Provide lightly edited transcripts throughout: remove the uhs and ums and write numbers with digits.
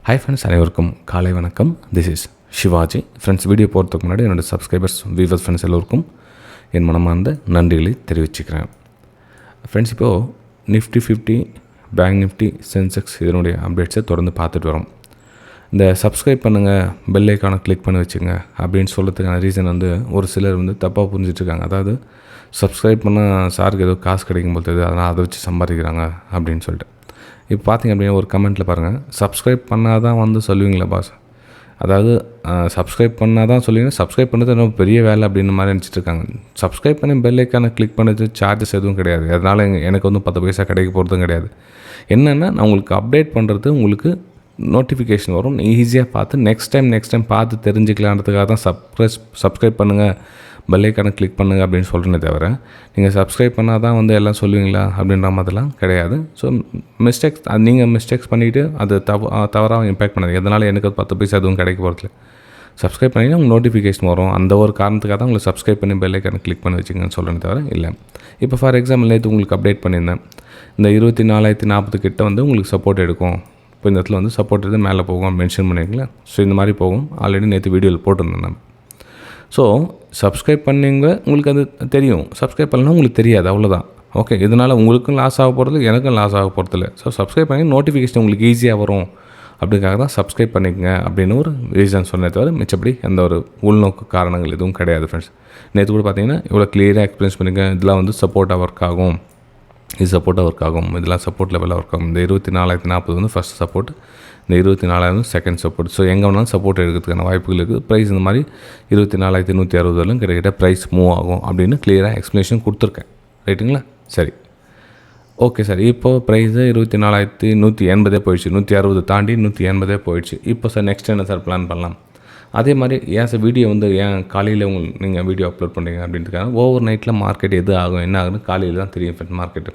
Hi friends, அனைவருக்கும் காலை வணக்கம். This is Sivaji. Friends, video போகிறதுக்கு முன்னாடி என்னோடய சப்ஸ்கிரைபர்ஸ், வியூவர்ஸ், ஃப்ரெண்ட்ஸ் எல்லோருக்கும் என் மனமார்ந்த நன்றிகளை தெரிவிச்சுக்கிறேன். ஃப்ரெண்ட்ஸ், இப்போது நிஃப்டி 50, பேங்க் நிஃப்டி, சென்செக்ஸ் இதனுடைய அப்டேட்ஸை தொடர்ந்து பார்த்துட்டு வரோம். இந்த சப்ஸ்கிரைப் பண்ணுங்கள், பெல் ஐக்கானை கிளிக் பண்ணி வச்சுங்க அப்படின்னு சொல்கிறதுக்கான ரீசன் ஒரு சிலர் தப்பாக புரிஞ்சிட்ருக்காங்க. அதாவது சப்ஸ்கிரைப் பண்ணால் சாருக்கு ஏதோ காசு கிடைக்கும் போது அதனால் அதை வச்சு சம்பாதிக்கிறாங்க அப்படின்னு சொல்லிட்டு. இப்போ பார்த்திங்க அப்படின்னா ஒரு கமெண்ட்டில் பாருங்கள், சப்ஸ்கிரைப் பண்ணால் தான் சொல்லுவீங்களா பாஸ்? அதாவது சப்ஸ்கிரைப் பண்ணால் தான் சொல்லுவீங்க, சப்ஸ்கிரைப் பண்ணுறது ரொம்ப பெரிய வேலை அப்படின்னு மாதிரி நினச்சிட்ருக்காங்க. சப்ஸ்கிரைப் பண்ணி பெல் ஐக்கானை கிளிக் பண்ணது சார்ஜஸ் எதுவும் கிடையாது. அதனால் எனக்கு 10 பைசா கிடைக்க போகிறதும் கிடையாது. என்னென்னா, நான் உங்களுக்கு அப்டேட் பண்ணுறது உங்களுக்கு நோட்டிஃபிகேஷன் வரும், ஈஸியாக பார்த்து நெக்ஸ்ட் டைம் பார்த்து தெரிஞ்சுக்கலான்றதுக்காக தான் சப்ஸ்கிரைப் பண்ணுங்கள், பெல் ஐக்கானை கிளிக் பண்ணுங்கள் அப்படின்னு சொல்கிறேனே தவிர, நீங்கள் சப்ஸ்கிரைப் பண்ணால் தான் எல்லாம் சொல்லுவீங்களா அப்படின்ற மாதிரிலாம் கிடையாது. ஸோ நீங்கள் மிஸ்டேக்ஸ் பண்ணிவிட்டு அது தவறாக இம்பேக்ட் பண்ணாது. எதனால் எனக்கு 10 பைசா எதுவும் கிடைக்க போகிறதில்ல. சப்ஸ்கிரைப் பண்ணிங்கன்னா உங்களுக்கு நோட்டிஃபிகேஷன் வரும். அந்த ஒரு காரணத்துக்காக தான் உங்களுக்கு சப்ஸ்கிரைப் பண்ணி பெல் ஐக்கானை கிளிக் பண்ணி வச்சுங்கன்னு சொல்கிறேனே தவிர இல்லை. இப்போ ஃபார் எக்ஸாம்பிள் நேற்று உங்களுக்கு அப்டேட் பண்ணியிருந்தேன், இந்த 24,040 கிட்ட உங்களுக்கு சப்போர்ட் எடுக்கும். இப்போ இந்த இடத்துல சப்போர்ட் எடுத்து மேலே போகும் மென்ஷன் பண்ணியிருக்கீங்களா. ஸோ இந்த மாதிரி போகும். ஆல்ரெடி நேற்று வீடியோவில் போட்டிருந்தேன் நான். ஸோ சப்ஸ்கிரைப் பண்ணிங்க, உங்களுக்கு அது தெரியும். சப்ஸ்கிரைப் பண்ணலாம் உங்களுக்கு தெரியாது, அவ்வளோதான். ஓகே, இதனால் உங்களுக்கும் லாஸ் ஆக போகிறது, எனக்கும் லாஸ் ஆக போகிறதில்ல. ஸோ சப்ஸ்கிரைப் பண்ணி நோட்டிஃபிகேஷன் உங்களுக்கு ஈஸியாக வரும் அப்படிங்காக தான் சப்ஸ்கிரைப் பண்ணிக்கங்க அப்படின்னு ஒரு ரீசன் சொன்னே தவிர மிச்சப்படி எந்த ஒரு உள்நோக்கு காரணங்கள் எதுவும் கிடையாது. ஃப்ரெண்ட்ஸ், நேற்று கூட பார்த்தீங்கன்னா இவ்வளோ கிளியராக எக்ஸ்பிளைன்ஸ் பண்ணியிருக்கேன். இதெல்லாம் சப்போர்ட்டாக ஒர்க் ஆகும், இது சப்போர்ட்டாக ஒர்க் ஆகும், இதெல்லாம் சப்போர்ட் லெவலில் ஒர்க் ஆகும். இந்த 24,040 ஃபஸ்ட் சப்போர்ட், இந்த 24,000 செகண்ட் சப்போர்ட். ஸோ எங்கே வேணாலும் சப்போர்ட் எடுக்கிறதுக்கான வாய்ப்புகள் இருக்குது. ப்ரைஸ் இந்த மாதிரி 24,160 கிட்டத்தட்ட ப்ரைஸ் மூவ் ஆகும் அப்படின்னு கிளியராக எக்ஸ்ப்ளனேஷன் கொடுத்துருக்கேன். ரைட்டுங்களா? சரி, ஓகே சார். இப்போது ப்ரைஸு 24,180 போயிடுச்சு, 160 தாண்டி 180 போயிடுச்சு. இப்போ சார் நெக்ஸ்ட் என்ன சார் பிளான் பண்ணலாம்? அதே மாதிரி ஏன் சார் வீடியோ ஏன் காலையில் நீங்கள் வீடியோ அப்லோட் பண்ணுறீங்க அப்படின்றதுக்காக, ஓவர் நைட்டில் மார்க்கெட் எது ஆகும் என்ன ஆகுதுன்னு காலையில் தான் தெரியும் friend market.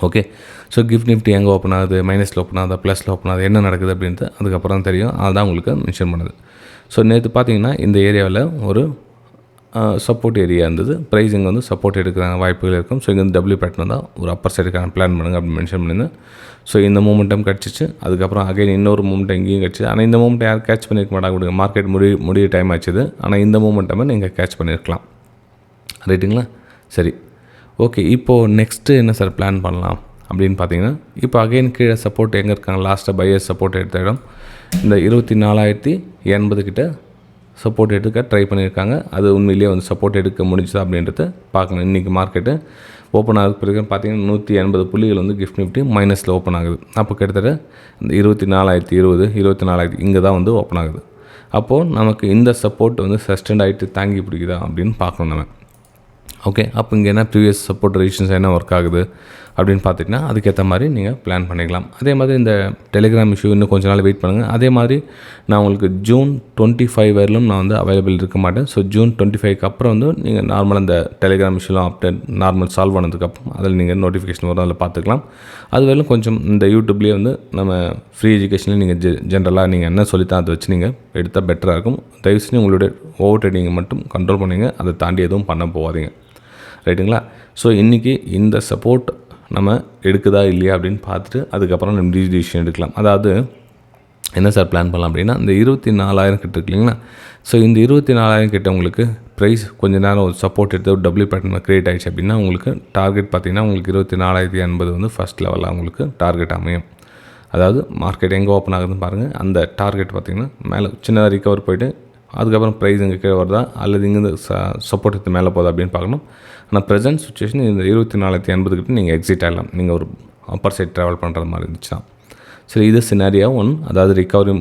Okay, so gift Nifty எங்கே ஓப்பன் ஆகுது, மைனஸில் ஓப்பன் ஆகுதா, ப்ளஸில் ஓப்பன் ஆகுது, என்ன நடக்குது அப்படின்ட்டு அதுக்கப்புறம் தான் தெரியும். அதுதான் உங்களுக்கு மென்ஷன் பண்ணுது. ஸோ நேற்று பார்த்தீங்கன்னா இந்த ஏரியாவில் ஒரு சப்போர்ட் ஏரியா இருந்தது. ப்ரைஸிங் சப்போர்ட் எடுக்கிற வாய்ப்புகள் இருக்கும். ஸோ இங்கே டபிள்யூ பேட்டர்ன் தான் ஒரு அப்பர் சைடுக்கான பிளான் பண்ணுங்கள் அப்படின்னு மென்ஷன் பண்ணியிருந்தேன். ஸோ இந்த மூமெண்டம் கிடச்சிச்சு. அதுக்கப்புறம் அகைன் இன்னொரு மூமெண்ட் எங்கேயும் கிடச்சிது. ஆனால் இந்த மூமெண்ட் யாரும் கேட்ச் பண்ணியிருக்க மாட்டாங்க. மார்க்கெட் முடிய டைம் ஆச்சுது. ஆனால் இந்த மூமெண்ட்டை நீங்கள் கேட்ச் பண்ணியிருக்கலாம். ரைட்டுங்களா? சரி, ஓகே. இப்போது நெக்ஸ்ட்டு என்ன சார் பிளான் பண்ணலாம் அப்படின்னு பார்த்தீங்கன்னா, இப்போ அகைன் கீழே சப்போர்ட் எங்கே இருக்காங்க, லாஸ்ட்டாக பையர் சப்போர்ட் எடுத்த இடம் இந்த 24,080 கிட்ட சப்போர்ட் எடுக்க ட்ரை பண்ணியிருக்காங்க. அது உண்மையிலேயே சப்போர்ட் எடுக்க முடிஞ்சுதா அப்படின்றத பார்க்கணும். இன்றைக்கி மார்க்கெட்டு ஓப்பன் ஆகுது பிறகு பார்த்தீங்கன்னா 180 புள்ளிகள் கிஃப்ட் நிஃப்டி மைனஸில் ஓப்பன் ஆகுது. அப்போ கிட்டத்தட்ட இந்த 24,020, 24,000 இங்கே தான் ஓப்பன் ஆகுது. அப்போது நமக்கு இந்த சப்போர்ட் சஸ்டெண்ட் ஆகிட்டு தாங்கி பிடிக்குதா அப்படின்னு பார்க்கணும் நம்ம. ஓகே, அப்போ இங்கே என்ன ப்ரீவியஸ் சப்போர்ட் ரெசிஸ்டன்ஸ் என்ன ஒர்க் ஆகுது அப்படின்னு பார்த்துட்டிங்கன்னா அதுக்கேற்ற மாதிரி நீங்கள் பிளான் பண்ணிக்கலாம். அதே மாதிரி இந்த டெலிகிராம் இஷ்யூ இன்னும் கொஞ்ச நாள் வெயிட் பண்ணுங்கள். அதே மாதிரி நான் உங்களுக்கு June 25 வரையிலும் நான் அவைலபிள் இருக்க மாட்டேன். ஸோ June 25க்கு அப்புறம் நீங்கள் நார்மலாக இந்த டெலிகிராம் இஷ்யூலாம் அப்டேட் நார்மல் சால்வ் ஆனதுக்கப்புறம் அதில் நீங்கள் நோட்டிஃபிகேஷன் வரும், அதில் பார்த்துக்கலாம். அது வரையிலும் கொஞ்சம் இந்த யூடியூப்லேயே நம்ம ஃப்ரீ எஜுகேஷனில் நீங்கள் ஜென்ரலாக நீங்கள் என்ன சொல்லித்தான் அதை வச்சு நீங்கள் எடுத்தால் பெட்டராக இருக்கும். தயவுசெய்து உங்களுடைய ஓவர் ட்ரேடிங்கை மட்டும் கண்ட்ரோல் பண்ணிங்க, அதை தாண்டி எதுவும் பண்ண போகாதீங்க. ரைட்டுங்களா? ஸோ இன்றைக்கி இந்த சப்போர்ட் நம்ம எடுக்குதா இல்லையா அப்படின்னு பார்த்துட்டு அதுக்கப்புறம் நம்ம டிசிஷன் எடுக்கலாம். அதாவது என்ன சார் பிளான் பண்ணலாம் அப்படின்னா, இந்த 24,000 கிட்ட இருக்கு இல்லைங்களா? ஸோ இந்த 24,000 கிட்ட உங்களுக்கு ப்ரைஸ் கொஞ்ச நேரம் ஒரு சப்போர்ட் எடுத்து ஒரு டபிள்யூ பேட்டர்ன் க்ரியேட் ஆகிடுச்சு அப்படின்னா உங்களுக்கு டார்கெட் பார்த்திங்கன்னா உங்களுக்கு 24,080 ஃபஸ்ட் லெவலில் உங்களுக்கு டார்கெட் அமையும். அதாவது மார்க்கெட் எங்கே ஓப்பன் ஆகுதுன்னு பாருங்கள். அந்த டார்கெட் பார்த்திங்கன்னா மேலே சின்னதாக ரிகவர் போய்ட்டு அதுக்கப்புறம் ப்ரைஸ் இங்கே கீழே வருதா அல்லது இங்கேருந்து சப்போர்ட் எடுத்து மேலே போதா அப்படின்னு பார்க்கணும். ஆனால் ப்ரெசென்ட் சுச்சுவேஷன் இந்த 24,080 கிட்ட நீங்கள் எக்ஸிட் ஆகலாம், நீங்கள் ஒரு அப்பர் சைட் ட்ராவல் பண்ணுற மாதிரி இருந்துச்சுன்னா. சரி, இது சினாரியா ஒன். அதாவது ரிகவரி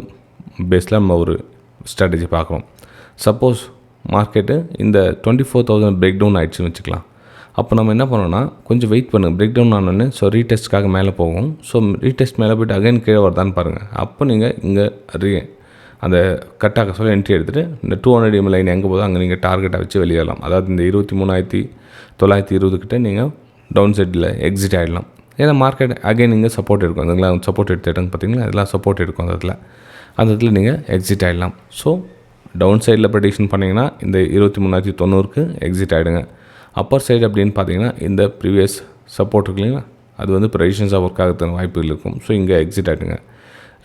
பேஸில் நம்ம ஒரு ஸ்ட்ராட்டஜி பார்க்குறோம். சப்போஸ் மார்க்கெட்டு இந்த 24,000 பிரேக் டவுன் ஆகிடுச்சுன்னு வச்சுக்கலாம். அப்போ நம்ம என்ன பண்ணோன்னா கொஞ்சம் வெயிட் பண்ணுங்கள். பிரேக் டவுன் ஆனோடனே ஸோ ரீடெஸ்ட்காக மேலே போகும். ஸோ ரீடெஸ்ட் மேலே போய்ட்டு அகைன் கீழே வருதான்னு பாருங்கள். அப்போ நீங்கள் இங்கே அந்த கட்டாக சொல்ல என்ட்ரி எடுத்துகிட்டு இந்த 200 EM லைன் எங்கே போதோ அங்கே நீங்கள் டார்கெட்டை வச்சு வெளியேறலாம். அதாவது இந்த 23,920 கிட்ட நீங்கள் டவுன் சைடில் எக்ஸிட் ஆகிடலாம். ஏன்னா மார்க்கெட் அகைன் இங்கே சப்போர்ட் இருக்கும். அதுங்களா சப்போர்ட் எடுத்த இடம் பார்த்தீங்களா, இதெல்லாம் சப்போர்ட் எடுக்கும். அந்த இடத்துல நீங்கள் எக்ஸிட் ஆகிடலாம். ஸோ டவுன் சைடில் ப்ரெடிக்ஷன் பண்ணிங்கன்னா இந்த 23,990க்கு எக்ஸிட் ஆகிடுங்க. அப்பர் சைடு அப்படின்னு பார்த்தீங்கன்னா இந்த ப்ரீவியஸ் சப்போர்ட் இருக்கு இல்லைங்களா, அது ப்ரெடிக்ஷன்ஸாக ஒர்க் ஆகிறதுக்கு வாய்ப்புகள் இருக்கும். ஸோ இங்கே எக்ஸிட் ஆகிடுங்க.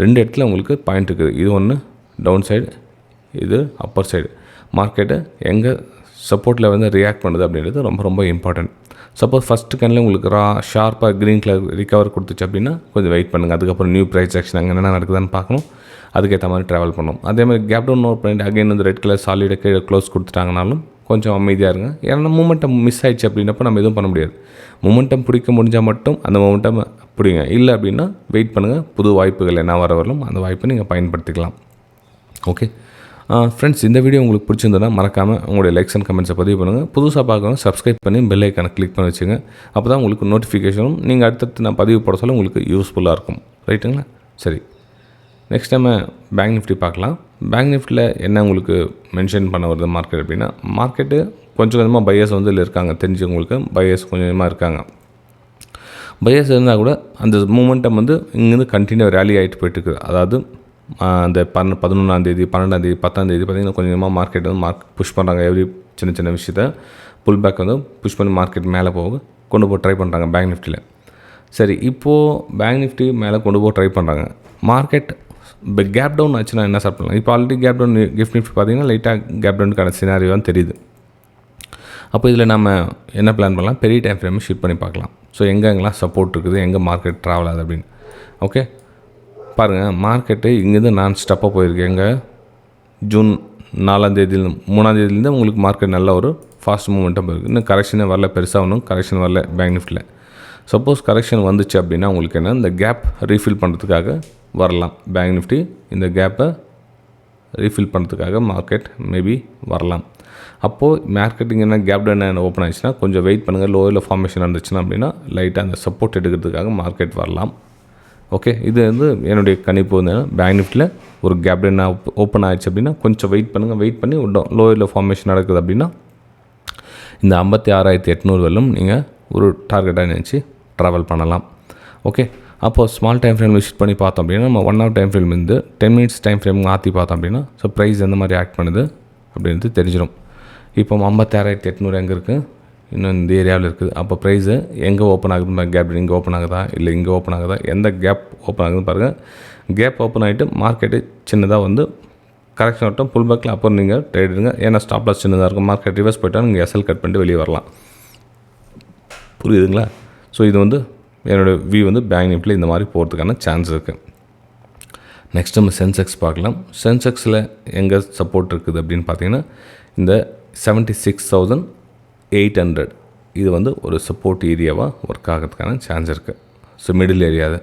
2 இடத்துல உங்களுக்கு பாயிண்ட் இருக்குது. இது ஒன்று டவுன் சைடு, இது அப்பர் சைடு. மார்க்கெட்டு எங்கே சப்போர்ட்டில் வந்து ரியாக்ட் பண்ணுது அப்படின்றது ரொம்ப ரொம்ப இம்பார்ட்டன்ட். சப்போஸ் ஃபஸ்ட்டு கேனில் உங்களுக்கு ஷார்ப்பாக க்ரீன் கலர் ரிகவர் கொடுத்துச்சு அப்படின்னா கொஞ்சம் வெயிட் பண்ணுங்கள். அதுக்கப்புறம் நியூ ப்ரைஸ் ஆக்ஷன் அங்கே என்ன நடக்குதுன்னு பார்க்கணும். அதுக்கேற்ற மாதிரி ட்ராவல் பண்ணணும். அதேமாதிரி கேப் டவுன் நோட் பண்ணிட்டு அகைன் வந்து ரெட் கலர் சாலிடாக கீழே க்ளோஸ் கொடுத்துட்டாங்கனாலும் கொஞ்சம் அமைதியாக இருங்க. ஏன்னா மூமெண்டம் மிஸ் ஆயிடுச்சு அப்படின்னப்போ நம்ம எதுவும் பண்ண முடியாது. மூமெண்டம் பிடிக்க முடிஞ்சால் மட்டும் அந்த மூமெண்டம் பிடிங்க. இல்லை அப்படின்னா வெயிட் பண்ணுங்கள். புது வாய்ப்புகள் என்ன வரலும் அந்த வாய்ப்பை நீங்கள் பயன்படுத்திக்கலாம். ஓகே ஃப்ரெண்ட்ஸ், இந்த வீடியோ உங்களுக்கு பிடிச்சிருந்ததுன்னா மறக்காமல் உங்களுடைய லைக்ஸ் அண்ட் கமெண்ட்ஸை பதிவு பண்ணுங்கள். புதுசாக பார்க்கணும் சப்ஸ்கிரைப் பண்ணி பெல் ஐக்கானை கிளிக் பண்ணி வச்சுங்க. அப்போ தான் உங்களுக்கு நோட்டிஃபிகேஷனும் நீங்கள் அடுத்தடுத்து நான் பதிவு போட சொல்ல உங்களுக்கு யூஸ்ஃபுல்லாக இருக்கும். ரைட்டுங்களா? சரி, நெக்ஸ்ட் நம்ம பேங்க் நிஃப்டி பார்க்கலாம். பேங்க் நிஃப்டியில் என்ன உங்களுக்கு மென்ஷன் பண்ண வருது மார்க்கெட் அப்படின்னா, மார்க்கெட்டு கொஞ்சம் கொஞ்சமாக பையர்ஸ் வந்து இதில் இருக்காங்க. தெரிஞ்சவங்களுக்கு பையர்ஸ் கொஞ்சம் கொஞ்சமாக இருக்காங்க. பையர்ஸ் இருந்தால் கூட அந்த மூமெண்டம் வந்து இங்கேருந்து கண்டினியூ ரேலி ஆகிட்டு போயிட்டுருக்குது. அதாவது அந்த 11ஆம் தேதி 12ஆம் தேதி 10ஆம் தேதி பார்த்திங்கன்னா கொஞ்சமாக மார்க்கெட் வந்து புஷ் பண்ணுறாங்க. எவ்ரி சின்ன சின்ன விஷயத்தை புல் பேக் வந்து புஷ் பண்ணி மார்க்கெட் மேலே கொண்டு போய் ட்ரை பண்ணுறாங்க பேங்க் நிஃப்டியில். சரி, இப்போது பேங்க் நிஃப்டி மேலே கொண்டு போய் ட்ரை பண்ணுறாங்க. மார்க்கெட் இப்போ கேப் டவுன் ஆச்சுன்னா என்ன சார் பண்ணலாம்? இப்போ already gap down gift nifty பார்த்திங்கன்னா லைட்டாக கேப் டவுனுக்கான சினாரியோன்னு தெரியுது. அப்போ இதில் நம்ம என்ன பிளான் பண்ணலாம்? பெரிய டைம் ஃப்ரேமை ஷிஃப்ட் பண்ணி பார்க்கலாம். ஸோ எங்கெங்கெல்லாம் சப்போர்ட் இருக்குது, எங்கே மார்க்கெட் ட்ராவல் ஆகுது அப்படின்னு. ஓகே, பாருங்கள், மார்க்கெட்டு இங்கேருந்து நான் ஸ்டெப்பாக போயிருக்கேன். எங்கே ஜூன் 4ஆம் தேதியிலேருந்து 3ஆம் தேதியிலேருந்து உங்களுக்கு மார்க்கெட் நல்ல ஒரு ஃபாஸ்ட் மூமெண்ட்டாக போயிருக்கு. இன்னும் கரெக்ஷனே வரல, பெருசாக ஒன்றும் கரெக்ஷன் வரல பேங்க் நிஃப்டியில். சப்போஸ் கரெக்ஷன் வந்துச்சு அப்படின்னா உங்களுக்கு என்ன, இந்த கேப் ரீஃபில் பண்ணுறதுக்காக வரலாம். பேங்க் நிஃப்டி இந்த கேப்பை ரீஃபில் பண்ணுறதுக்காக மார்க்கெட் மேபி வரலாம். அப்போது மார்க்கெட்டிங் என்ன கேப் டவுன் ஓப்பன் ஆகிடுச்சுன்னா கொஞ்சம் வெயிட் பண்ணுங்கள். லோவில் ஃபார்மேஷன் இருந்துச்சுன்னா அப்படின்னா லைட்டாக அந்த சப்போர்ட் எடுக்கிறதுக்காக மார்க்கெட் வரலாம். ஓகே, இது வந்து என்னுடைய கணிப்பு வந்து பேங்க் நிஃப்டியில் ஒரு கேப் டவுன் ஓப்பன் ஆகிடுச்சு அப்படின்னா கொஞ்சம் வெயிட் பண்ணுங்கள். வெயிட் பண்ணி லோவில் ஃபார்மேஷன் நடக்குது அப்படின்னா இந்த 56,800 வரலும் நீங்கள் ஒரு டார்கெட்டாக நினச்சி ட்ராவல் பண்ணலாம். ஓகே, அப்போது ஸ்மால் டைம் ஃப்ரேம் விசிட் பண்ணி பார்த்தோம் அப்படின்னா நம்ம 1 ஹவர் டைம் ஃப்ரேம் இருந்து 10 மினிட்ஸ் டைம் ஃப்ரேம் மாற்றி பார்த்தோம் அப்படின்னா ஸோ ப்ரைஸ் எந்த மாதிரி ஆக்ட் பண்ணுது அப்படின்றது தெரிஞ்சிடும். இப்போ 56,800 எங்கே இருக்குது? இன்னும் இந்த ஏரியாவில் இருக்குது. அப்போ ப்ரைஸு எங்கே ஓப்பன் ஆகுது? கேப் இங்கே ஓப்பன் ஆகுதா இல்லை இங்கே ஓப்பன் ஆகுதா? எந்த கேப் ஓப்பன் ஆகுதுன்னு பாருங்கள். கேப் ஓப்பன் ஆகிட்டு மார்க்கெட்டு சின்னதாக வந்து கரெக்ஷன் ஆகட்டும், புல் பேக்கில் அப்புறம் நீங்கள் ட்ரேட் எடுங்க. ஏன்னா ஸ்டாப் லாஸ் சின்னதாக இருக்கும். மார்க்கெட் ரிவர்ஸ் போய்ட்டால் நீங்கள் எஸ்எல் கட் பண்ணிட்டு வெளியே வரலாம். புரியுதுங்களா? ஸோ இது வந்து என்னோடய வியூ வந்து பேங்க் நிஃப்டியில் இந்த மாதிரி போகிறதுக்கான சான்ஸ் இருக்குது. நெக்ஸ்ட் நம்ம சென்செக்ஸ் பார்க்கலாம். சென்செக்ஸில் எங்கே சப்போர்ட் இருக்குது அப்படின்னு பார்த்தீங்கன்னா இந்த 76,800 இது வந்து ஒரு சப்போர்ட் ஏரியாவாக ஒர்க் ஆகிறதுக்கான சான்ஸ் இருக்குது. ஸோ மிடில் ஏரியா அது.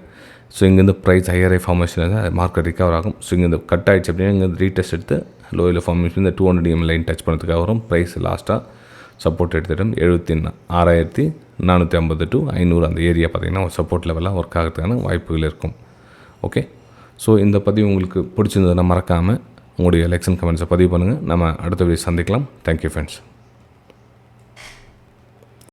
ஸோ இங்கேருந்து price higher formation market recover ஆகும். ஸோ இங்கே கட் ஆகிடுச்சு அப்படின்னா இங்கே ரீடெஸ்ட் எடுத்து லோயில் ஃபார்மேஷன் இந்த 200 EM லைன் டச் பண்ணுறதுக்காக வரும். ப்ரைஸ் லாஸ்ட்டாக சப்போர்ட் எடுத்துகிட்டு 76,450 to 500 அந்த ஏரியா பார்த்திங்கன்னா ஒரு சப்போர்ட் லெவலாக ஒர்க் ஆகிறதுக்கான வாய்ப்புகள் இருக்கும். ஓகே, ஸோ இந்த பதிவு உங்களுக்கு பிடிச்சிருந்ததுன்னா மறக்காமல் உங்களுடைய எலெக்ஷன் கமெண்ட்ஸை பதிவு பண்ணுங்கள். நம்ம அடுத்த வீடியோ சந்திக்கலாம். Thank you friends.